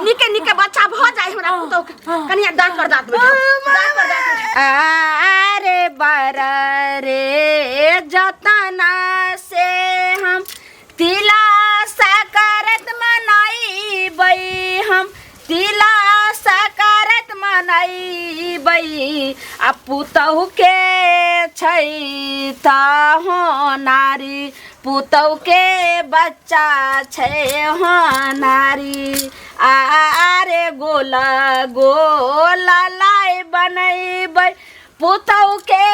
निके निके बच्चा भ जाए हमरा पुतौ कनिया डाक कर दात में डाक कर दात अरे बर रे जतना से हम तिला सकरत मनाई बई हम तिला सकरत मनाई बई आ पुतौ के छै ता हो नारी पुतौ के बच्चा छै हो नारी आरे गोला गोला लाई बनैबै पुतौ के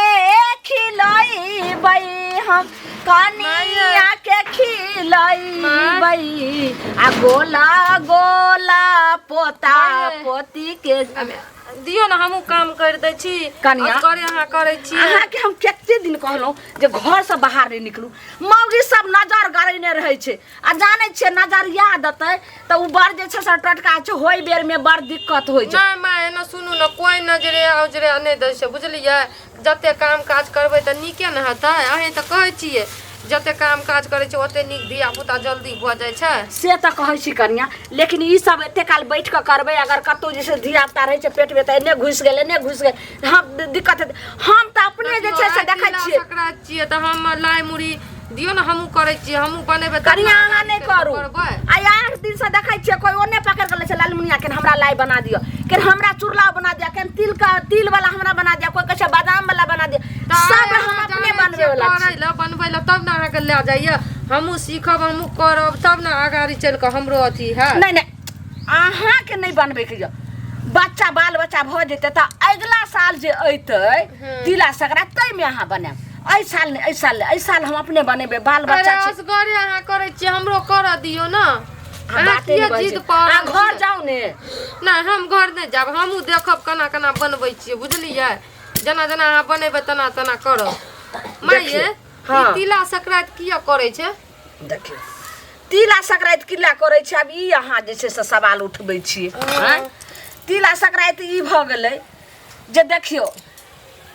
खिलैबै हम कनिया के खिलैबै आ गोला गोला पोता पोती के दियो ना हमहू काम कर दै छी कनिया करे अहाँ करै छी अहाँ के हम कते दिन कहलौ जे घर से बाहर नहीं निकलू मौगी सब नजर गड़ैने रहै छै आ जानै छै नजर याद अतै त उ बर जे छै से टटका छै होय बेर में बड़ दिक्कत होय छै नहीं माय एना सुनू ना कोई नजरे औजरे नहीं दै छै बुझलियै जते काम काज करबै त नीके न हेतै अहीं त कहै छियै जते काम काज करे छै ओते नीक धिया पुता जल्दी भ जाय छै से त कहै छी कनिया लेकिन ई सब एते काल बैठ के करबै अगर कतौ जैसे धिया पुता रहै छै पेट में त एने घुस गेल हम दिक्कत हम त अपने जे छै से देखै छियै सकरा छियै त हम लाई मुड़ी दियो ना हमहू करै छियै हमहू बनेबै कनिया अहाँ नहीं करू आ 8 दिन से देखै छियै कोई ओने पकड़ के ले छै लालमुनिया के हमरा लाई बना दियो के हमरा चूरला बना दिया के तिल वाला हमरा बना दिया कोई कहै बादाम वाला बना दिया सब हम अपने बनबै वाला छी बनबै ला तब ना अहाँ के ले जाइए हमहू सीखब हमहू करब तब ना आगारी चल के हमरो अथी है नहीं अहाँ के नहीं बनबै के बच्चा बाल बच्चा भ जेते त अगला साल जे अइतै तिला संक्रांति तै में अहाँ बनाब ऐ साल हम अपने बनेबे बाल बच्चा छै असगरे अहाँ करै छी हमरो कर दियो ना जिद पर घर जाऊ ने नहीं हम घर नहीं जाब हमहू देखब कना कना बनबै छियै बुझलियै जना जना अहाँ बनेबै तना तना करब माये तिला संक्रांति किया करै छै देखियो तिला संक्रांति किला करै छै अब ई अहाँ जे छै से सवाल उठबै छी तिला संक्रांति ई भ गेलै जे देखियो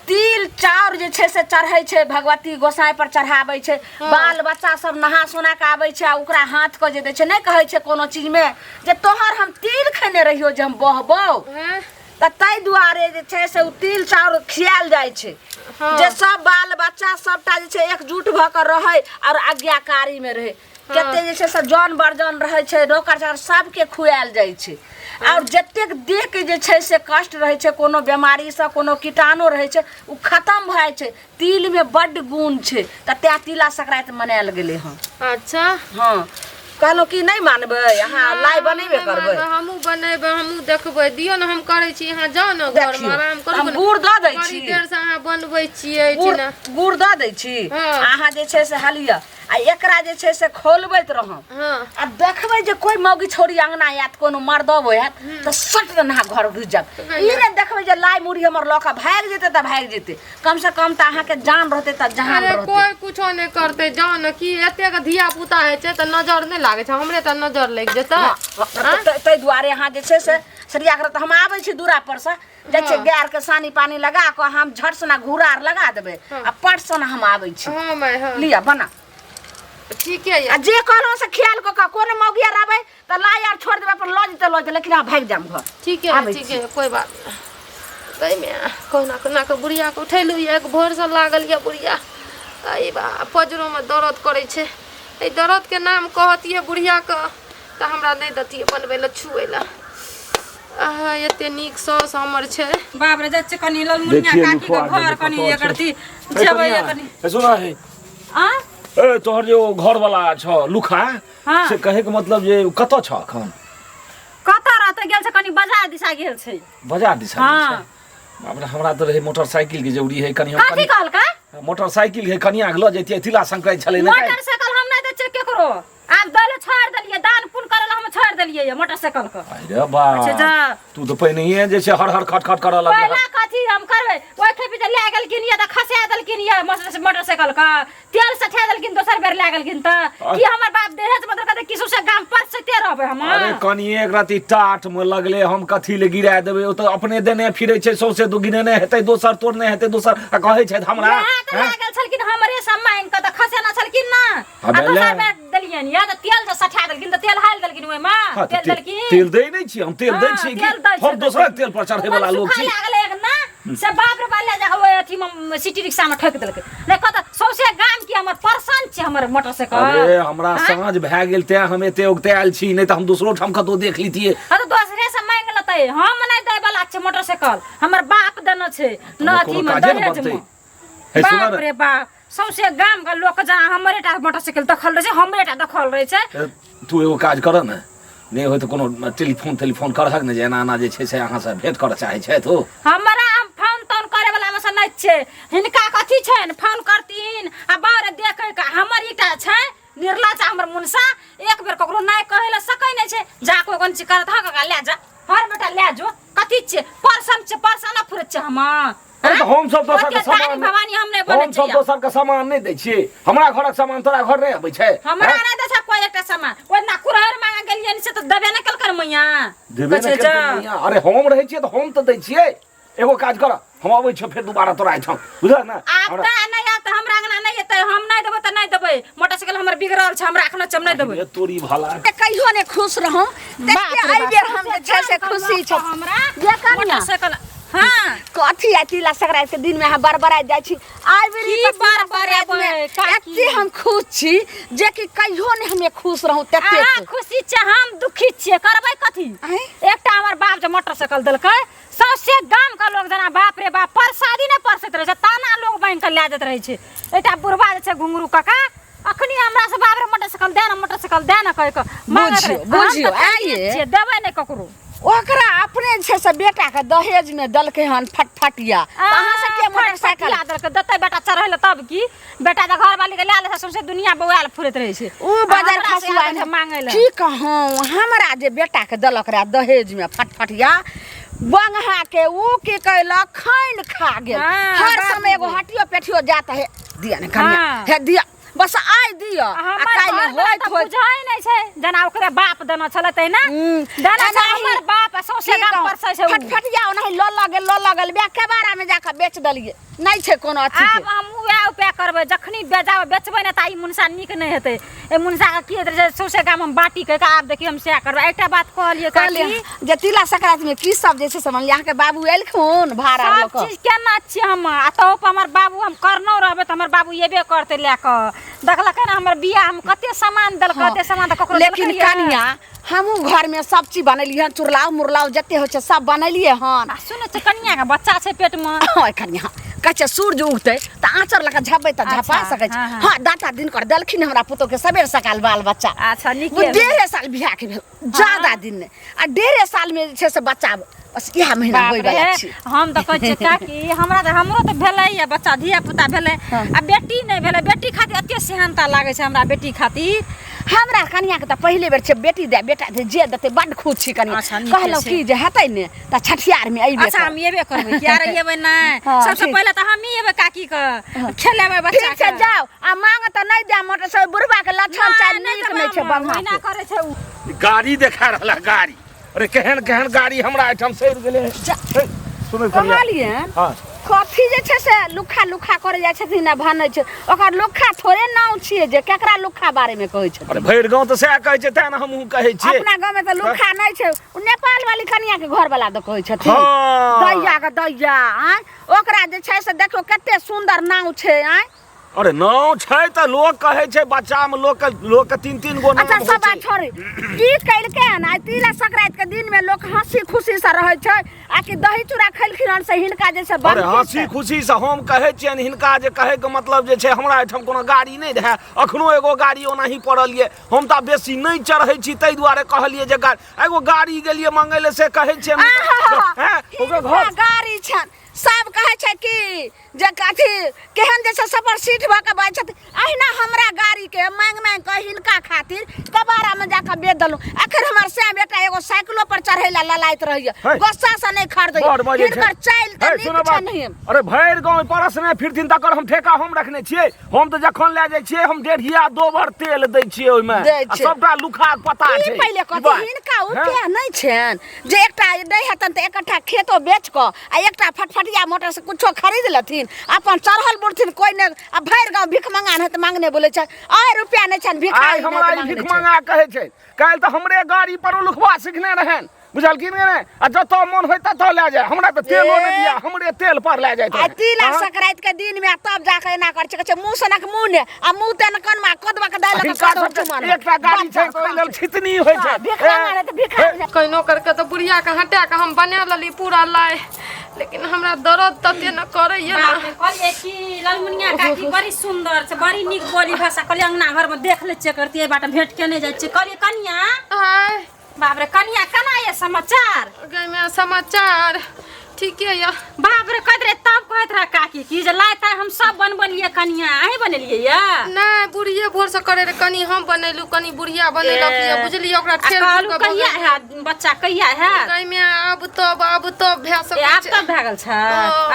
तिल चाउर जे छै से चढ़ै छै भगवती गोसाई पर चढ़ाबै छै बाल बच्चा सब नहा सोना के आबै छै आ ओकरा हाथ के जे दै छै नहीं कहै छै कोनो चीज में जे तोहर हम तिल खेने रहियो जे हम बहबौ त तै दुआरे जे छै से उ तिल चाउर खियाल जाइ छै जे सब बाल बच्चा सबटा जे छै एकजुट भ के रहै और आज्ञाकारी में रहे कते जे छै से जन बर्जन रहै छै नौकर चाकर सबके खुआल जाइ छै और जतेक देह के जे छै से कष्ट रहे छै कोनो बीमारी से कोनो कीटाणु रहे छै उ खत्म भ जाय छै तिल में बड्ड गुण छै त त्या तिला संक्रांति मनायल गेलै हँ अच्छा हाँ कहलो कि नहीं मानबै अहाँ लाई बनेबे करबै हमहू बनेबै हमहू देखबै दियो ना हम करै छी अहाँ जाओ ना घर में आराम करू हम गुड़ द दै छी देर से अहाँ बनबै छियै गुड़ द दै छी अहाँ जे छै से हलिया आ एकरा जे छै से खोलबैत रहम आ देखबै जे कोई मौगी छोरी अंगना आयत कोनो मर्दब होयत त सट ना घर घुस जाब ई ने देखबै जे लाई मुड़ी हमर लका भाग जेते त भाग जेते कम से कम त अहाँ के जान रहते त जहान रहते कोई कुछो नहीं करते जान की एते के धिया पुता है छै त नजर नहीं लागे छै हमरे त नजर लग जेता तै दुआरे अहाँ जे छै से सरिया कर त हम आबै छी दूरा पर से जे छै गार के सानी पानी लगा के हम झट सना घुरार लगा देबै आ पट सना हम आबै छी हां मैं लिया बना ठीक है आ जे कहलो से ख्याल को कोनो मौगिया रहबै त ला यार छोड़ देबे पर ल जते लेकिन आ भाग जाम घर ठीक है कोई बात तै में कोना के बुढ़िया के उठैलु एक भोर से लागल या बुढ़िया आई बा पजरो में दर्द करे छै ए दर्द के नाम कहतिए बुढ़िया के त हमरा नहीं दतिए बनबै ल छुए ल एते नीक सौस हमर छै बाप रे जच्चे कनी ललमुनिया काकी के घर कनी एकरती जेबै कनी सुना है आ ए तोहर जो घर वाला छ लुखा से कहे के मतलब जे कत छ अखन कत रहते गेल छै कनी बाजार दिशा गेल छै बाजार दिशा हां बाप रे हमरा त रहे मोटरसाइकिल के जरूरी है कनी हम काकी कहल का मोटरसाइकिल है कनिया के ल जतिए तिला संक्रांति छले न मोटरसाइकिल हम नहीं दे चेक केकरो आप दले छोड़ देलिए दान पुन करल हम छोड़ देलिए मोटरसाइकिल के अरे बा अच्छा जा तू तो पहिने ही जे से हर हर खट खट कर लग पहला कथी हम करबै ओइ खेपी त ले गेल किनिया त खसा देल किनिया मोटरसाइकिल का तेल सठा देल किन दोसर बेर ले गेल किन त की हमर बाप देहज मतलब कते किसु से गाम पर से ते रहबै हम अरे कनी एक राती टाट में लगले हम कथी ले गिरा देबै ओ त अपने देने फिरै छै सौसे दो गिने हेतै दोसर तोड़ नहीं हेतै दोसर कहै छै हमरा लागल छल किन हमरे सम्मान क त खसा न छल किन न दोसर बेर देलियन या त तेल से सठा देलकिन त तेल हाल देलकिन ओइ में हाँ, तेल देलकिन तेल दे नहीं छी हम तेल दे हाँ, छी तेल दै कि हम छै, दूसरा तेल पर चढ़े वाला लोग छी लागल एक ना से बाप रे बाले जा ओइ अथी में सिटी रिक्शा में ठोक देलकै नै कत सौसे गाम की हमर परसन छै हमर मोटरसाइकिल अरे हमरा साँझ भए गेल ते हम एते उगते आयल छी नहीं तो हम दूसरो ठाम कतौ देख लीतिए हाँ तो दूसरे से मांग लेतै हम नहीं दे वाला छै मोटरसाइकिल हमर बाप देना छै न अथी में दहेज में हे सुन बाप रे बाप सौसे गाम का लोग जहाँ हमरे टा मोटरसाइकिल दखल रहे छै हमरे टा दखल रहे छै तू एगो काज कर न नहीं होय तो कोनो टेलीफोन करहक न जे एना एना जे छै से अहाँ से भेंट कर चाहे छै तो हमरा हम फोन तोन करे वाला में से नहीं छै हिनका कथी छै फोन करतीन आ बाहर देखे का हमर ईटा छै निर्ला छै हमर मुनसा एक बेर ककरो नहीं कहे ला सकै नहीं छै जा कोई कोन चीज कर धक का ले जा हर बेटा ले जो कथी छै परसन ना फुरत छै हम अरे तो हम सब दोसर के सामान भवानी हम नहीं हम बने सब दोसर के सामान नहीं दै छियै हमरा घरक सामान तोरा घर नहीं आबै छै हमरा नहीं दे छै कोई एकटा सामान ओइ ना कुरहर मांगा गेलियन से तो देबे न कलकर मैया देबे नहीं करते अरे हम रहे छियै तो हम तो दै छियै एगो काज कर हम आबै छियै फिर दोबारा तोरा आइठम बुझल ना आप ता नहीं आत हमरा अंगना नहीं एतै हम नहीं देबै त नहीं देबै मोटरसाइकिल हमर बिगड़ल छै हमरा अखना चम नहीं देबै तोरी भला कहियो ने खुश रहूं देखते आई बेर हम जे छै से खुशी छै हमरा जे कनिया मोटरसाइकिल हां कथी तिला संक्रांति के दिन में हम बरबरा जाय छी आई बेरी की बरबराबै, एते हम खुश छी जे कि कहियो ने हमें खुश रहूं तते हां खुशी छै हम दुखी छियै करबै कथी आँय? एकटा हमर बाप जे मोटरसाइकिल देलकै सौसे गाम का लोग जना बाप रे बाप परसादी ने परसैत रहे छै ताना लोग बैंक के ले जात रहे छै एटा बुढ़वा जे छै घुंगरू काका अखनी हमरा से बाप रे मोटरसाइकिल दे ना कह के मांगत रहे बुझियो, आइए। देबै नै ककरो ओकरा अपने छै से बेटा के दहेज में दलकै हन फटफटिया कहां से के मोटरसाइकिल देलकै देतै बेटा चढ़ैले तब की बेटा त घर वाली के ले ले सौसे दुनिया बौआल फुरैत रहे छै उ बाजार खसुआ मांगे ले की कहूं हमरा जे बेटा के दलक रे दहेज में फटफटिया बंगहा के उ की कहला खैन खा गेल हाँ, हर बाबू। समय एगो हटियो पेठियो जाता है दिया ने कन्या हाँ। हे दिया बस आइ दिया आ काल्हि होइत होइत बुझाइ नै छै जना ओकरे बाप देना छले तै ना देना छै हमर बाप सौसे गाम परसै छै फटफटिया ओनाही ल लगल बे केबारा में जाके बेच दलिए नहीं छै कोनो अथी आब हम उहे उपाय करबै जखनी बेजाव बेचबै ना त ई मुनसा नीक नै हेतै ए मुनसा के की हेतै सौसे गाम हम बाटी के आब देखि हम से करबै एकटा बात कहलिए काली जे तिला संक्रांति में की सब जे छै से यहाँ के बाबू एलखुन भाड़ा सब लोक चीज केना छी हम आ तो हमर बाबू हम करनो रहबै त हमर बाबू एबे करते ले क देखलकै ना हमर बियाह हम कते सामान देल कते सामान त ककरो लेकिन कनिया हमहू घर में सब चीज बनैली हन चुरलाव मुरलाव जते हो छै सब बनैलिए हन सुन छ कन्या के बच्चा छै पेट में ओए कनिया कच्चे सूरज उगते त आंचर लगा झपै त झपा अच्छा, सकै छै हाँ, हां दाता दिन कर देलखिन हमरा पुतो के सबेर सकाल बाल बच्चा अच्छा वो नीके 1.5 साल बियाह के भेल ज्यादा दिन ने आ 1.5 साल में छै से बच्चा बस इहा महीना होई वाला छै हम त कहै छियै काकी हमरा त हमरो त भेलै या बच्चा धिया पुता भेलै आ बेटी नै भेलै बेटी खातिर एते सेहनता लागे छै हमरा बेटी खातिर हमरा कनिया के त पहिले बेर छै बेटी दे बेटा दे जे देते बड खुश छी कनिया अच्छा, नीके कहलौ छै। की जे हेतै ने त छठियार में अइबे अच्छा हम एबे करबै यार एबे नै हाँ, सबसे ठीक। पहिले त हम ही एबे काकी के खेलेबै बच्चा ठीक छै जाओ आ मांग त नै दे मोटरसाइकिल बुढ़वा के लक्षण चाल नीक नै छै बंगा महीना करे छै उ गाड़ी देखा रहला गाड़ी अरे केहन केहन गाड़ी हमरा आइठम सैर गेले सुनै कहलिए हां कथी जे छै से लुखा लुखा करे जाय छथिन ना भने छै ओकर लुखा थोड़े नाउ छियै जे केकरा लुखा बारे में कहै छै अरे भैर गांव त सएह कहै छै तें न हमहू कहै छियै अपना गांव में त लुखा नै छै उ नेपाल वाली कनिया के घर वाला द कहै छथिन हाँ। दैया के दैया आय ओकरा जे छै से देखो कते सुंदर नाउ छै आय अरे नाव छै त लोग कहै छै बच्चा में लोग के 3-3 गो नाम अच्छा होइ सब छै बात छोड़ी की कैलके ना तिला संक्रांति के दिन में लोग हंसी खुशी से रहै छै आ कि दही चूड़ा खैलखिन हन से हिनका जे से अरे बंद हंसी खुशी से हम कहै छियनि हिनका जे कहै के मतलब जे छै हमरा एहिठाम कोनो गाड़ी नहि रहै अखनो एगो गाड़ी ओनाही पड़ल ये हम तऽ बेसी नहि चढ़ै छी ताहि दुआरे कहलिए जे एगो गाड़ी गेलिए मंगै ले से कहै छियनि हैं ओकर घर गाड़ी छन सब कहै छै कि जे कथी केहन जे सफर सीट भ के बाज छथि अहिना हमरा गाड़ी के मांग मांग के हिनका खातिर कबारा में जाके बेच दलु आखिर हमर से बेटा एगो साइकिलो पर चढ़ै ला ललाइत रहिए है। गुस्सा से नहीं खरीदै बड़ बजे हिनकर चाइल त सुनो नीक बात छै नहीं अरे भैर गांव परस में फिरथिन तकर हम ठेका हम रखने छियै हम त जखन ले जाय छियै हम डेढ़िया दोबर तेल दै छियै ओइ में दै आ छियै। सबटा लुखा पता ई छै पहिले कथी हिनका उठे नहीं छन जे एकटा नहीं हेतन त एकटा खेतो बेच क आ एकटा फटफटिया मोटर से कुछो खरीद लथिन अपन चढ़ल बुढ़थिन कोई ने आ भैर गांव भिख मंगान है त मांगने बोले छै आय रुपया नहीं छन भिखारी आइ हमरा ई भिख मंगा कहै छै काल्हि त हमरे गाड़ी पर लुखवा सिखने रहन बुझल की ने आ जत मन होय तत ले जाय हमरा त तेलो ने दिया हमरे तेल पर ले जाय आ तिला संक्रांति के दिन में तब जाके एना कर छै मुंह सनक मुंह ने आ मुंह तेन कन में कदवा के दाल के कादो चुमान एकटा गाड़ी छै ओइ लेल छितनी होय छै भिख मंगा है त भिखारी कहिनो करके तो बुढ़िया के हटा के हम बना लेली पूरा लाए लेकिन हमरा दर्द तते न करैया ना कहलिए कि ललमुनिया काकी बड़ी सुंदर छै बड़ी निक बोली भाषा कहलिए अंगना घर में देख ले छियै करती बाटा भेंट केने जाइ छियै कहलिए कनिया हाय बाप रे कनिया केना ये समाचार गई में समाचार ठीक है या बाप रे कहत रे तब कहत रहा काकी कि जे लायता हम सब बनबलिए कनिया अहीं बनेलिए या ना बुढ़िए भोर से करे रे कनी हम बनैलू कनी बुढ़िया बनैलक ये बुझली ओकरा ठेल कहलू कहिया है बच्चा कहिया है गई में अब तो भे सब आब तब भए गेल छै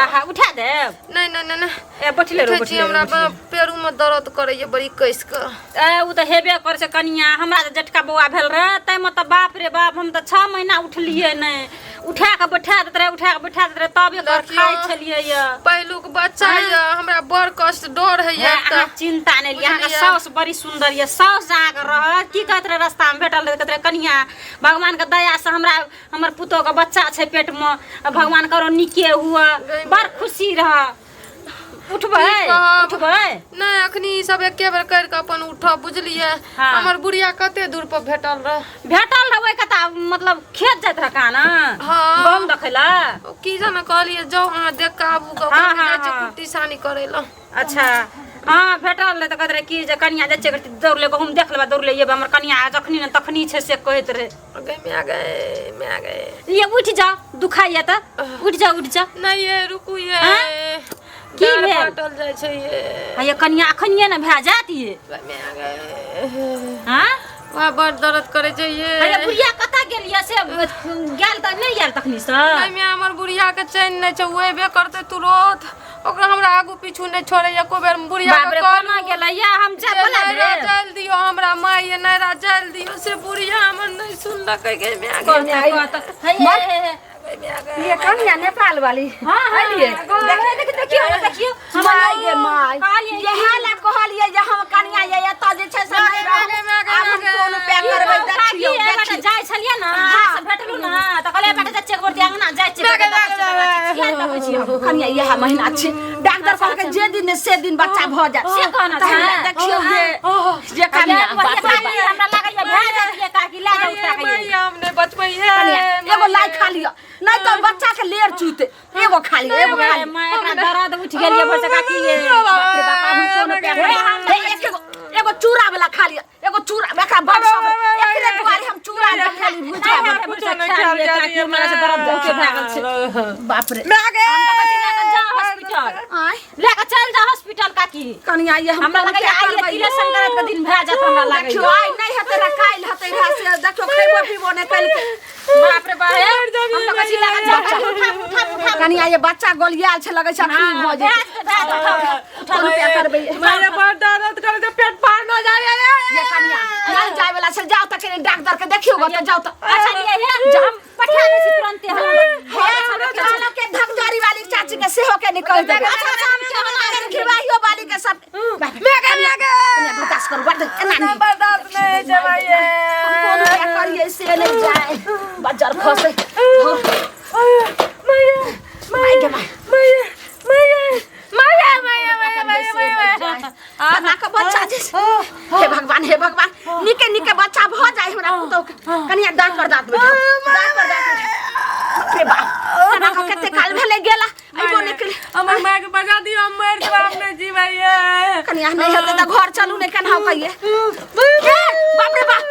आहा उठा देब नहीं नहीं नहीं ए बैठले रहो बैठले हमरा पेरू में दर्द करैया बड़ी कस के ए उ त हेबे कर छै कनिया हमरा त जटका बौआ भेल रे तै में त बाप रे बाप हम त 6 महीना उठलिए नै उठा के बैठा देत रे उठा के बैठा देत रे तब एकर खाइ छलिए या पहिलुक बच्चा या हमरा बड़ कष्ट डर है या अहाँ चिंता नहीं लिया अहाँ साउस बड़ी सुंदर ये साउस जाके रह की कहत रे रास्ता में भेटल रे कहत रे कनिया भगवान के दया से हमरा हमर पुतो के बच्चा छै पेट में भगवान करो निके हुआ बड़ खुशी रह उठबै नहीं अखनी सब एके बेर कर के अपन उठ बुझलिए हमर बुढ़िया कते दूर पर भेटल रहबै कता मतलब खेत जात रह का ना हां बम देखैला की जाने कहलिए जाओ हां देख के आबू के कुट्टी सानी करेला अच्छा हाँ भेटल रहे त कहत रहे कि जे कनिया जाय छै दौड़ ले हम देख लेबा दौड़ ले ये हमर कनिया जखनी न तखनी छै से कहैत रहे मैं आ गए ये उठ जा दुखाइया त उठ जा नहीं ये रुकू ये की भेल फाटल जाय छै ये कनिया अखनिए न भए जात ये मैं आ गए हां वहाँ बड़ दर्द करे छै ये अरे बुढ़िया कता गेलिया से गेल त नहीं गेल तखनी से नहीं मैं हमर बुढ़िया के चैन नहीं छै ओएबे करते तुरंत ओकरा हमरा आगू पीछू नहीं छोड़े एको बेर बुढ़िया बाप रे कोना गेलैया हम जा बोला रे जल दियो हमरा माई ये नैरा जल दियो से बुढ़िया हमर नहीं सुनलक के मैं आ गए ये कनिया नेपाल वाली हां देखियो माय गे माय ये हाल कहलिए जे हम कनिया ये एत जे छै से नहीं आब हम कोन पे करबै देखियो बेटा जाय छलिए ना से भेटलु ना त कहले बेटा जाय गोर अंगना जाय छै कनिया यह महीना छी डॉक्टर कहल के जे दिन से दिन बच्चा भ जाय से कहना छै देखियो ये कनिया हमरा लागैया भए जाय काकी ला जाय उठा के हमने बचबै है एगो लाई खा लियो नहीं तो बच्चा के लेर चूते एगो खा लियो एगो खा लियो मैं एकरा दर्द उठ गेलिए भर से काकी ये बाप रे बाप हम कोन पे एगो चूरा वाला खा लियो एगो चूरा एकरा बड़ सब एकरे दुआरे हम चूरा ले खाली भुजा खा लिया काकी हमरा से दर्द उठ भए गेल छै बाप रे मैं गए जा हॉस्पिटल आय लेके चल जा हॉस्पिटल काकी कनिया ये हमरा लगे आई तिले संक्रांत के दिन भए जात हमरा लागे देखियो आई नहीं हेते ना काल हेते रहा से देखियो खैबो पीबो ने कल बाप रे बाप हम तो कछि लगे जा कनिया ये बच्चा गोलियाल छै लगे छै अखनी भ जाय उठा रुपया करबै मेरे बड़ दर्द करे तो पेट पार न जाय ये कनिया नहीं जाय वाला से जाओ त के डॉक्टर के देखियो गो त जाओ त अच्छा ये है हम पठा दे छी तुरंत हम के धकदारी वाली चाची के सेहो के निकल देबे अच्छा हम के हम खिवाइयो वाली के सब मैं कनिया बर्दाश्त कर बड़ एना नहीं बर्दाश्त नहीं जवाइए कोन क्या करिए से नहीं जाए बाजार फसे हे भगवान निके निके बच्चा भ जाए हमरा पुतो कनिया दांत पर दांत रे बाप तना का कते काल भेले गेला आइबो निकल हमर माय के बजा दियो हम मर के बाप ने जीवाइए कनिया नहीं होते त घर चलू ने केना कहिए बाप रे बाप